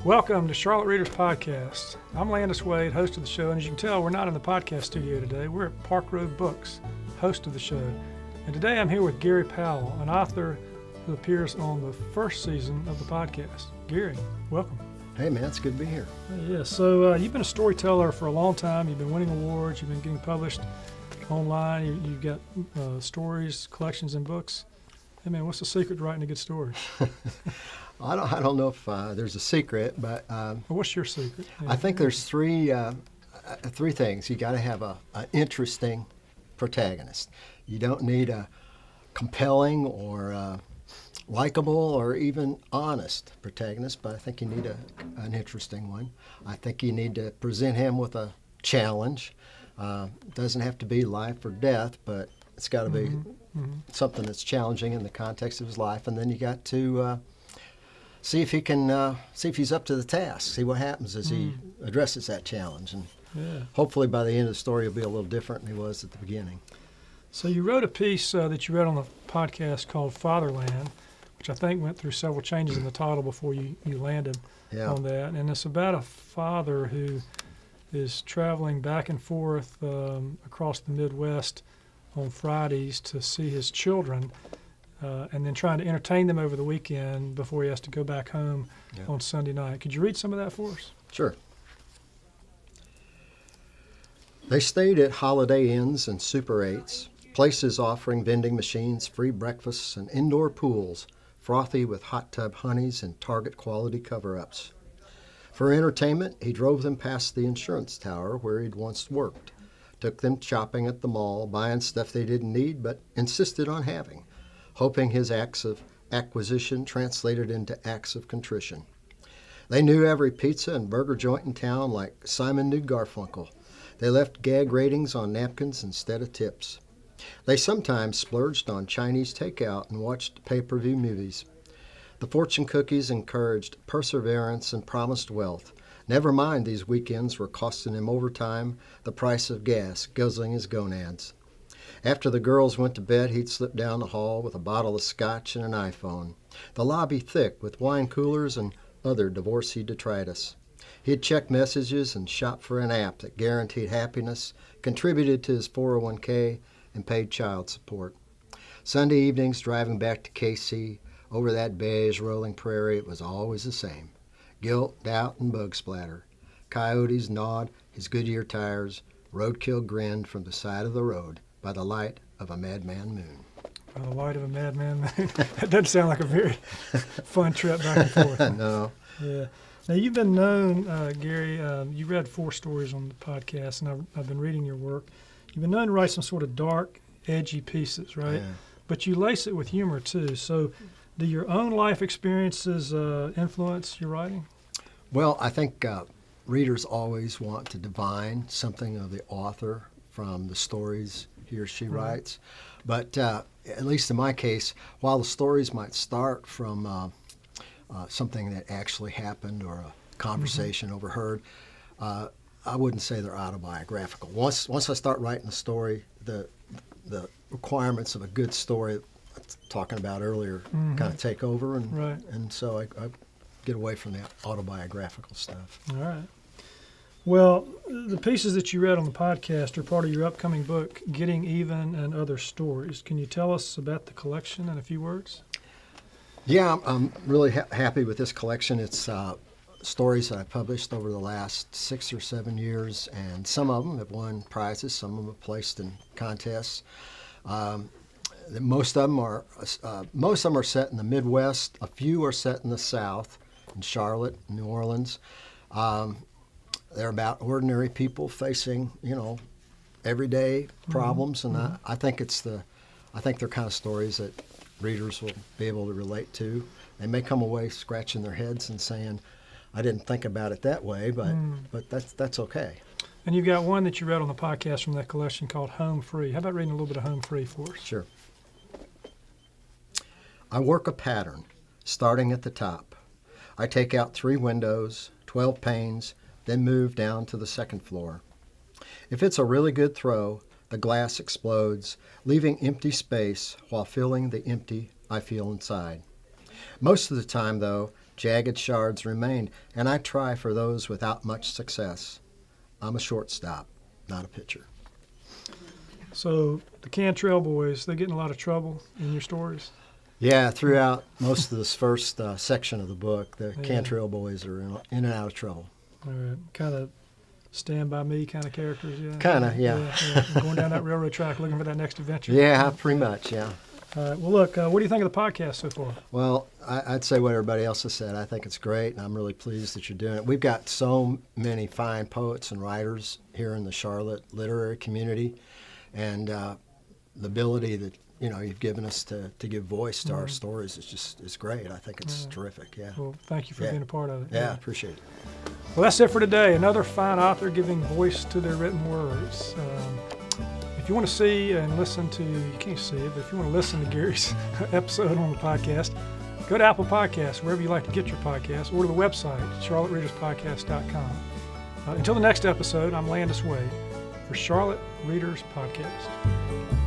Welcome to Charlotte Readers Podcast. I'm Landis Wade, host of the show, and as you can tell, we're not in the podcast studio today. We're at Park Road Books, host of the show. And today I'm here with Gary Powell, an author who appears on the first season of the podcast. Gary, welcome. Hey man, it's good to be here. Yeah, so you've been a storyteller for a long time. You've been winning awards. You've been getting published online. You've got stories, collections, and books. Hey man, what's the secret to writing a good story? I don't know if there's a secret, but Well, what's your secret? Yeah. I think there's three things. You got to have an interesting protagonist. You don't need a compelling or likable or even honest protagonist, but I think you need an interesting one. I think you need to present him with a challenge. Doesn't have to be life or death, but it's got to be something that's challenging in the context of his life. And then you got to see if he's up to the task. See what happens as he addresses that challenge, and hopefully by the end of the story he'll be a little different than he was at the beginning. So you wrote a piece that you read on the podcast called Fatherland, which I think went through several changes in the title before you landed on that. And it's about a father who is traveling back and forth across the Midwest on Fridays to see his children, and then trying to entertain them over the weekend before he has to go back home on Sunday night. Could you read some of that for us? Sure. They stayed at Holiday Inns and Super 8s, places offering vending machines, free breakfasts, and indoor pools, frothy with hot tub honeys and Target quality cover-ups. For entertainment, he drove them past the insurance tower where he'd once worked, took them shopping at the mall, buying stuff they didn't need but insisted on having, hoping his acts of acquisition translated into acts of contrition. They knew every pizza and burger joint in town like Simon knew Garfunkel. They left gag ratings on napkins instead of tips. They sometimes splurged on Chinese takeout and watched pay-per-view movies. The fortune cookies encouraged perseverance and promised wealth. Never mind these weekends were costing him overtime, the price of gas guzzling his gonads. After the girls went to bed, he'd slip down the hall with a bottle of scotch and an iPhone, the lobby thick with wine coolers and other divorcee detritus. He'd check messages and shop for an app that guaranteed happiness, contributed to his 401k, and paid child support. Sunday evenings, driving back to KC, over that beige rolling prairie, it was always the same. Guilt, doubt, and bug splatter. Coyotes gnawed his Goodyear tires. Roadkill grinned from the side of the road by the light of a madman moon. By the light of a madman moon. That doesn't sound like a very fun trip back and forth. No. Yeah. Now, you've been known, Gary, you read 4 stories on the podcast, and I've been reading your work. You've been known to write some sort of dark, edgy pieces, right? Yeah. But you lace it with humor, too. So do your own life experiences influence your writing? Well, I think readers always want to divine something of the author from the stories he or she writes. But at least in my case, while the stories might start from something that actually happened or a conversation overheard, I wouldn't say they're autobiographical. Once I start writing a story, the requirements of a good story I was talking about earlier kind of take over, and so I get away from the autobiographical stuff. All right. Well, the pieces that you read on the podcast are part of your upcoming book, Getting Even and Other Stories. Can you tell us about the collection in a few words? Yeah, I'm really happy with this collection. It's stories that I've published over the last 6 or 7 years, and some of them have won prizes, some of them have placed in contests. Most of them are set in the Midwest. A few are set in the South, in Charlotte, New Orleans. They're about ordinary people facing, everyday problems, and I think they're kind of stories that readers will be able to relate to. They may come away scratching their heads and saying, "I didn't think about it that way," but that's okay. And you've got one that you read on the podcast from that collection called Home Free. How about reading a little bit of Home Free for us? Sure. I work a pattern, starting at the top. I take out 3 windows, 12 panes, then move down to the second floor. If it's a really good throw, the glass explodes, leaving empty space while filling the empty I feel inside. Most of the time, though, jagged shards remained, and I try for those without much success. I'm a shortstop, not a pitcher. So the Cantrell boys, they get in a lot of trouble in your stories? Yeah, throughout most of this first section of the book, the Cantrell boys are in and out of trouble. All right. Kind of Stand By Me kind of characters, yeah? Kind of, yeah. Going down that railroad track looking for that next adventure. Yeah, pretty much, yeah. All right. Well, look, what do you think of the podcast so far? Well, I'd say what everybody else has said. I think it's great, and I'm really pleased that you're doing it. We've got so many fine poets and writers here in the Charlotte literary community, and the ability that you've given us to give voice to our stories is great. I think it's terrific. Yeah. Well, thank you for being a part of it. Yeah, I appreciate it. Well, that's it for today. Another fine author giving voice to their written words. If you want to see and listen to, you can't see it, but if you want to listen to Gary's episode on the podcast, go to Apple Podcasts, wherever you like to get your podcasts, or to the website, charlottereaderspodcast.com. Until the next episode, I'm Landis Wade for Charlotte Readers Podcast.